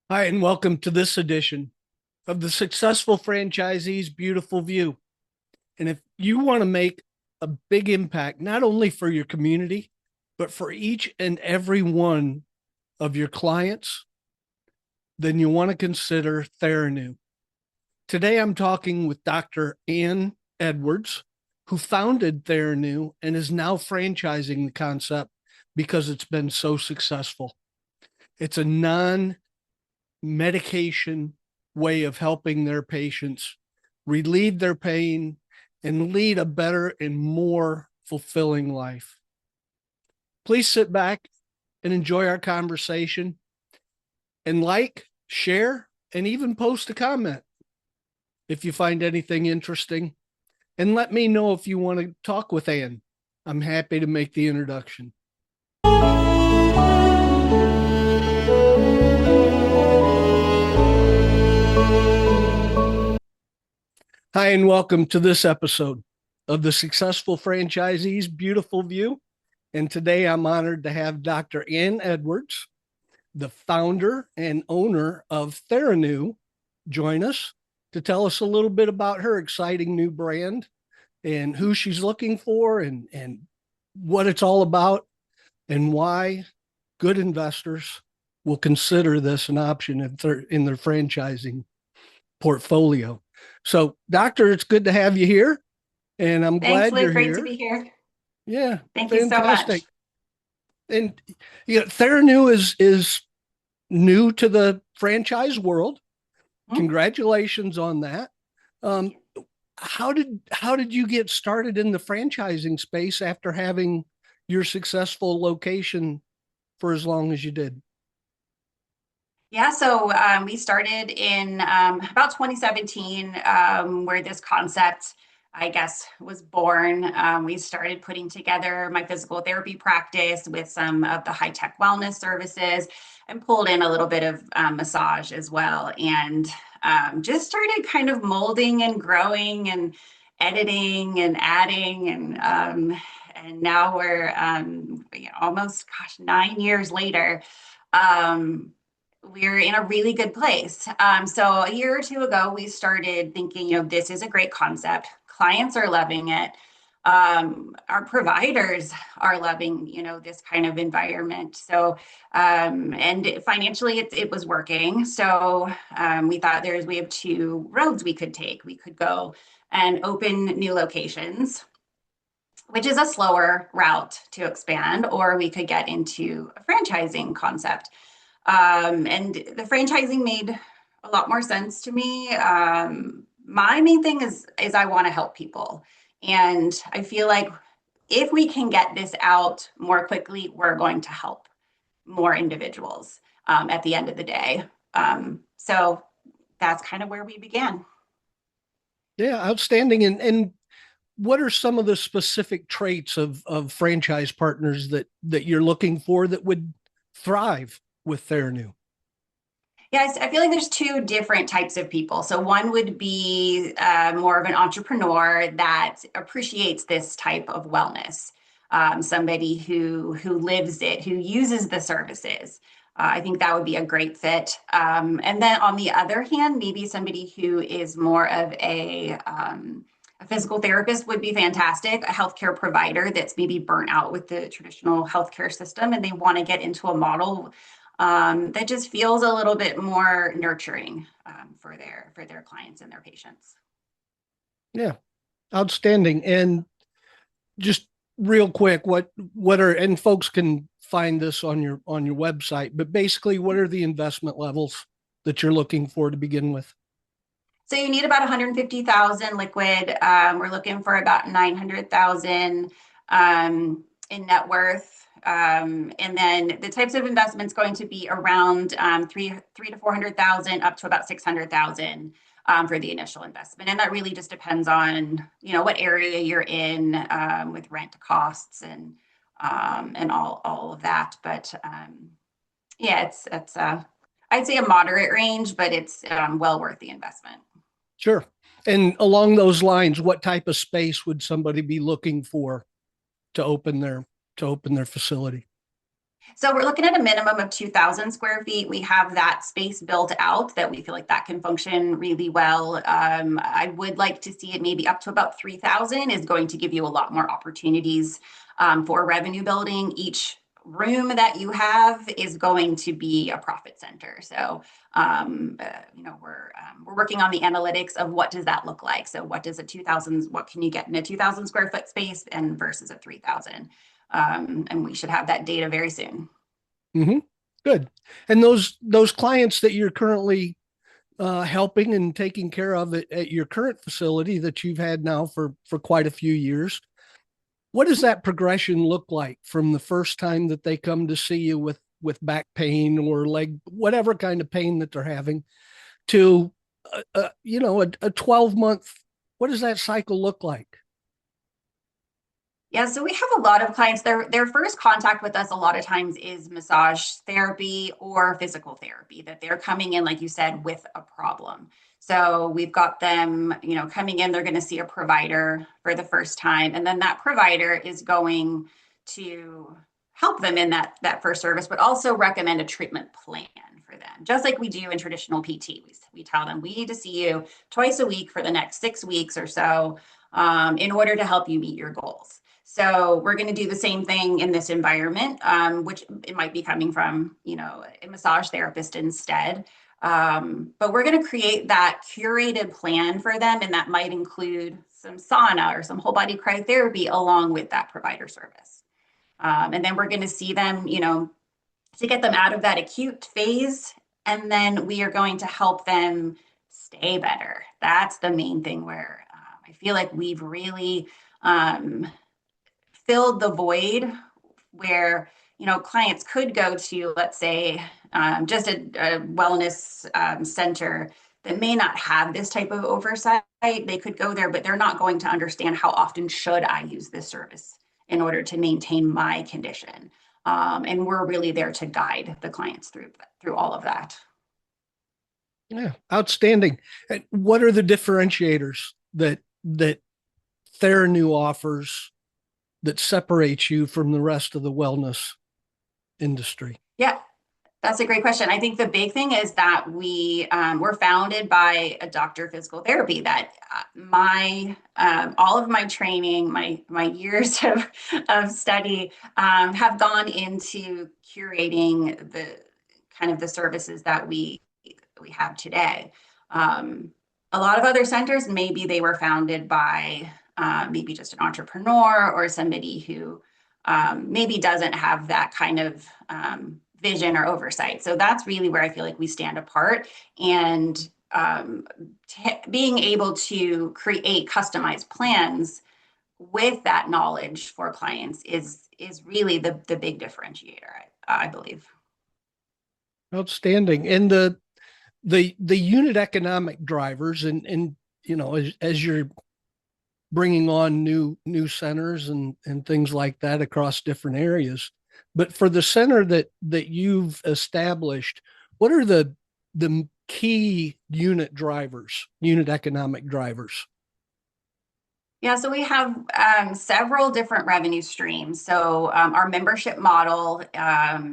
Hi, and welcome to this edition of the Successful Franchisee's Beautiful View. And if you want to make a big impact, not only for your community, but for each and every one of your clients, then you want to consider TherAnnu. Today, I'm talking with Dr. Ann Edwards, who founded TherAnnu and is now franchising the concept because it's been so successful. It's a non medication way of helping their patients relieve their pain and lead a better and more fulfilling life. Please sit back and enjoy our conversation and share, and even post a comment if you find anything interesting. And let me know if you want to talk with Ann. I'm happy to make the introduction. Hi, and welcome to this episode of the Successful Franchisee's Beautiful View. And today I'm honored to have Dr. Ann Edwards, the founder and owner of TherAnnu, join us to tell us a little bit about her exciting new brand and who she's looking for and what it's all about and why good investors will consider this an option in their franchising portfolio. So, Doctor, it's good to have you here, and I'm Thanks, glad Luke. you're Great to here. be here. Yeah, Thank you so fantastic. much. And TherAnnu is new to the franchise world. Hmm? Congratulations on that. Thank Um, you. how did you get started in the franchising space after having your successful location for as long as you did? Yeah, so we started in about 2017, where this concept, I guess, was born. We started putting together my physical therapy practice with some of the high-tech wellness services and pulled in a little bit of massage as well. And just started kind of molding and growing and editing and adding. And now we're almost, 9 years later. Um, we're in a really good place. So a year or two ago, we started thinking, this is a great concept. Clients are loving it. Our providers are loving, this kind of environment. So, and financially, it was working. So we thought we have two roads we could take. We could go and open new locations, which is a slower route to expand, or we could get into a franchising concept. And the franchising made a lot more sense to me. My main thing is I want to help people, and I feel like if we can get this out more quickly, we're going to help more individuals at the end of the day. So that's kind of where we began. Yeah, outstanding. And what are some of the specific traits of franchise partners that you're looking for that would thrive with TherAnnu? Yes, I feel like there's two different types of people. So one would be more of an entrepreneur that appreciates this type of wellness, somebody who lives it, who uses the services. I think that would be a great fit. And then on the other hand, maybe somebody who is more of a physical therapist would be fantastic. A healthcare provider that's maybe burnt out with the traditional healthcare system and they want to get into a model that just feels a little bit more nurturing for their clients and their patients. Yeah, outstanding. And just real quick, what are, and folks can find this on your website, but basically what are the investment levels that you're looking for to begin with? So you need about 150,000 liquid. We're looking for about 900,000 in net worth. And then the types of investments going to be around three to 400,000 up to about 600,000 for the initial investment. And that really just depends on, what area you're in with rent costs and all of that. But yeah, it's I'd say a moderate range, but it's well worth the investment. Sure. And along those lines, what type of space would somebody be looking for to open their facility? So we're looking at a minimum of 2,000 square feet. We have that space built out that we feel like that can function really well. I would like to see it maybe up to about 3,000 is going to give you a lot more opportunities for revenue building. Each room that you have is going to be a profit center. So, we're working on the analytics of what does that look like. So what does a 2,000, what can you get in a 2,000 square foot space and versus a 3,000? And we should have that data very soon. Mm-hmm. Good. And those clients that you're currently helping and taking care of at your current facility that you've had now for quite a few years, what does that progression look like from the first time that they come to see you with back pain or leg, whatever kind of pain that they're having, to a 12-month? What does that cycle look like? Yeah, so we have a lot of clients, their first contact with us a lot of times is massage therapy or physical therapy, that they're coming in, like you said, with a problem. So we've got them, coming in, they're going to see a provider for the first time, and then that provider is going to help them in that first service, but also recommend a treatment plan for them. Just like we do in traditional PT, we tell them we need to see you twice a week for the next 6 weeks or so, in order to help you meet your goals. So we're going to do the same thing in this environment, which it might be coming from, a massage therapist instead. But we're going to create that curated plan for them, and that might include some sauna or some whole body cryotherapy along with that provider service. And then we're going to see them, to get them out of that acute phase. And then we are going to help them stay better. That's the main thing where I feel like we've really filled the void where clients could go to, let's say, just a wellness center that may not have this type of oversight. They could go there, but they're not going to understand how often should I use this service in order to maintain my condition. And we're really there to guide the clients through all of that. Yeah, outstanding. And what are the differentiators that TherAnnu offers that separates you from the rest of the wellness industry? Yeah, that's a great question. I think the big thing is that we were founded by a doctor of physical therapy. That my all of my training, my years of study have gone into curating the kind of the services that we have today. A lot of other centers, maybe they were founded by maybe just an entrepreneur or somebody who maybe doesn't have that kind of vision or oversight. So that's really where I feel like we stand apart. And being able to create customized plans with that knowledge for clients is really the big differentiator, I believe. Outstanding. And the unit economic drivers, and as you're bringing on new centers and things like that across different areas, but for the center that you've established, what are the key unit economic drivers? Yeah, so we have several different revenue streams. So our membership model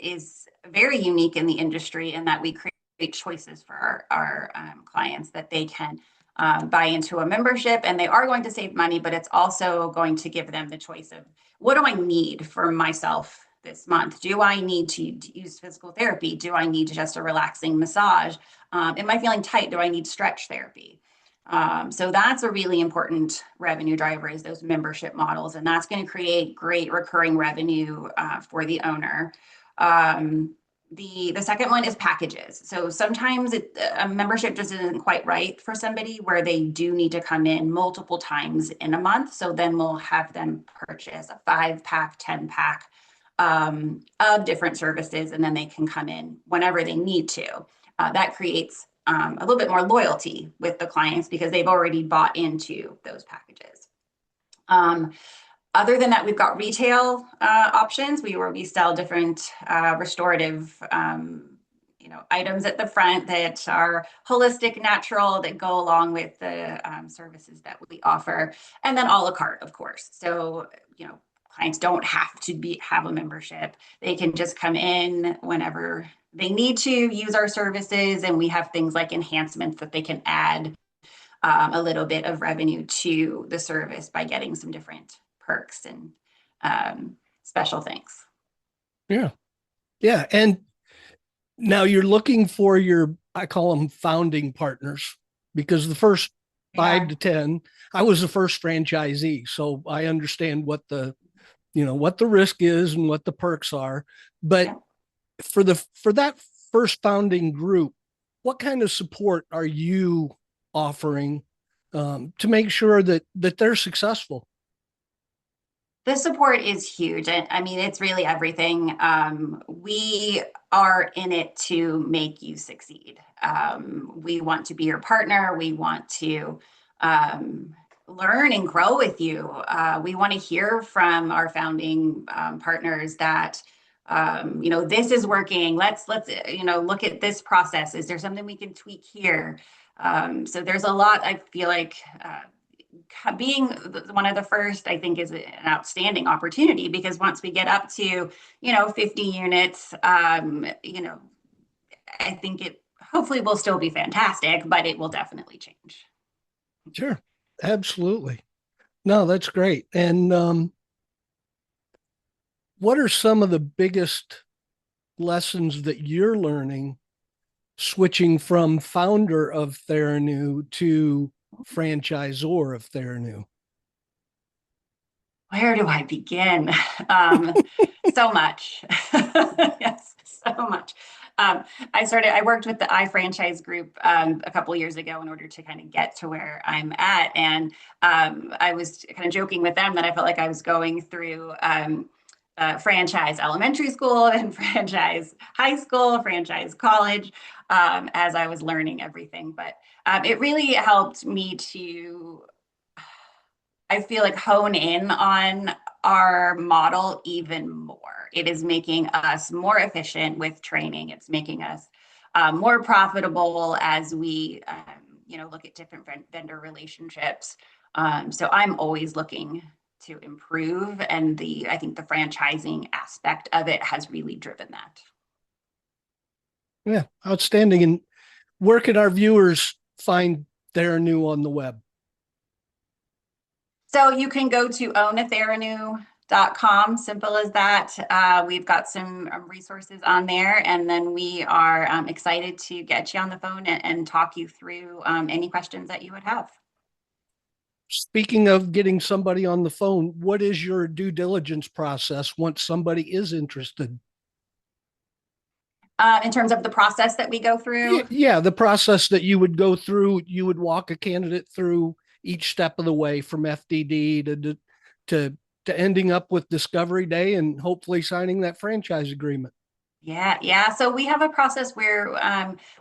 is very unique in the industry in that we create choices for our clients that they can buy into a membership, and they are going to save money, but it's also going to give them the choice of what do I need for myself this month? Do I need to use physical therapy? Do I need just a relaxing massage? Am I feeling tight? Do I need stretch therapy? So that's a really important revenue driver is those membership models, and that's going to create great recurring revenue for the owner. The second one is packages. So sometimes a membership just isn't quite right for somebody where they do need to come in multiple times in a month. So then we'll have them purchase a 5-pack, 10-pack of different services, and then they can come in whenever they need to. That creates a little bit more loyalty with the clients because they've already bought into those packages. Other than that, we've got retail options where we sell different restorative items at the front that are holistic, natural, that go along with the services that we offer, and then a la carte, of course. So clients don't have to have a membership. They can just come in whenever they need to use our services, and we have things like enhancements that they can add a little bit of revenue to the service by getting some different perks and special things. Yeah. Yeah. And now you're looking for your, I call them founding partners, because the first five Yeah. to 10, I was the first franchisee. So I understand what what the risk is and what the perks are. But Yeah. for that first founding group, what kind of support are you offering to make sure that they're successful? The support is huge. And I mean, it's really everything. We are in it to make you succeed. We want to be your partner. We want to um, learn and grow with you. We want to hear from our founding partners that, this is working. Let's look at this process. Is there something we can tweak here? So there's a lot, I feel like, being one of the first, I think, is an outstanding opportunity, because once we get up to 50 units, I think it hopefully will still be fantastic, but it will definitely change. Sure, absolutely. No, that's great. And what are some of the biggest lessons that you're learning switching from founder of TherAnnu to franchisor of TherAnnu? Where do I begin? Um, so much. Yes, so much. Um, I worked with the iFranchise group a couple of years ago in order to kind of get to where I'm at. And I was kind of joking with them that I felt like I was going through franchise elementary school and franchise high school, franchise college, as I was learning everything. But it really helped me to, I feel like, hone in on our model even more. It is making us more efficient with training. It's making us more profitable as we, look at different vendor relationships. So I'm always looking to improve, and I think the franchising aspect of it has really driven that. Yeah, outstanding. And where can our viewers find TherAnnu on the web? So you can go to ownatheranu.com, simple as that. We've got some resources on there, and then we are excited to get you on the phone and talk you through any questions that you would have. Speaking of getting somebody on the phone, what is your due diligence process once somebody is interested? In terms of the process that we go Yeah, through, yeah, the process that you would go through, you would walk a candidate through each step of the way from FDD to to ending up with discovery day and hopefully signing that franchise agreement. yeah. So we have a process where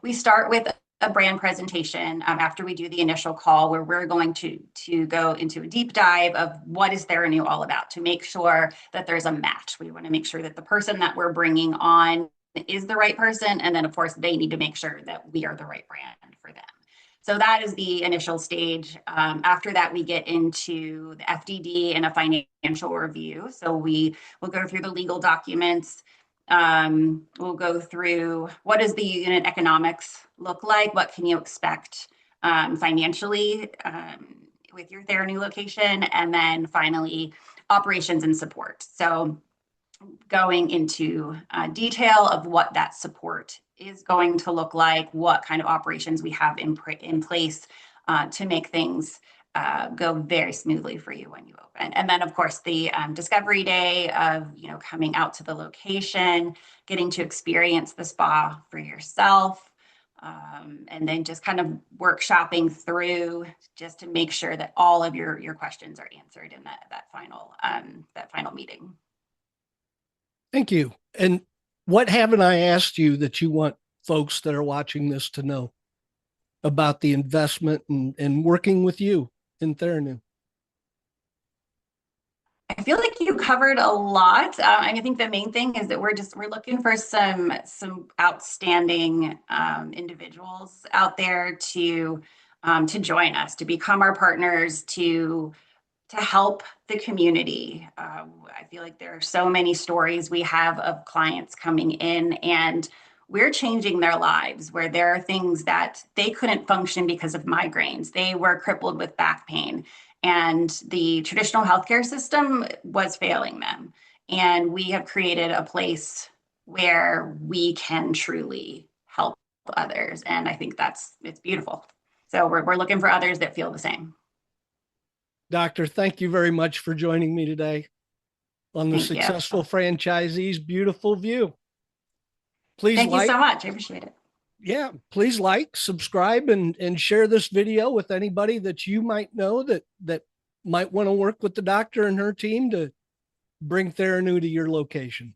we start with a brand presentation after we do the initial call, where we're going to go into a deep dive of what is TherAnnu all about, to make sure that there's a match. We want to make sure that the person that we're bringing on is the right person, and then of course they need to make sure that we are the right brand for them. So that is the initial stage. After that, we get into the FDD and a financial review. So we will go through the legal documents. We'll go through, what does the unit economics look like? What can you expect financially with your TherAnnu location? And then finally, operations and support. So going into detail of what that support is going to look like, what kind of operations we have in place to make things go very smoothly for you when you open. And then, of course, the discovery day of coming out to the location, getting to experience the spa for yourself, and then just kind of workshopping through just to make sure that all of your questions are answered in that final meeting. Thank you. And what haven't I asked you that you want folks that are watching this to know about the investment and working with you in TherAnnu? I feel like you covered a lot. I think the main thing is that we're looking for some outstanding individuals out there to join us, to become our partners, to to help the community. I feel like there are so many stories we have of clients coming in and we're changing their lives where there are things that they couldn't function because of migraines. They were crippled with back pain and the traditional healthcare system was failing them. And we have created a place where we can truly help others. And I think it's beautiful. So we're looking for others that feel the same. Doctor, thank you very much for joining me today on the Thank you. Successful Franchisee's Beautiful View. Please Thank you like, so much. I appreciate it. yeah, please like, subscribe, and share this video with anybody that you might know that might want to work with the doctor and her team to bring TherAnnu to your location.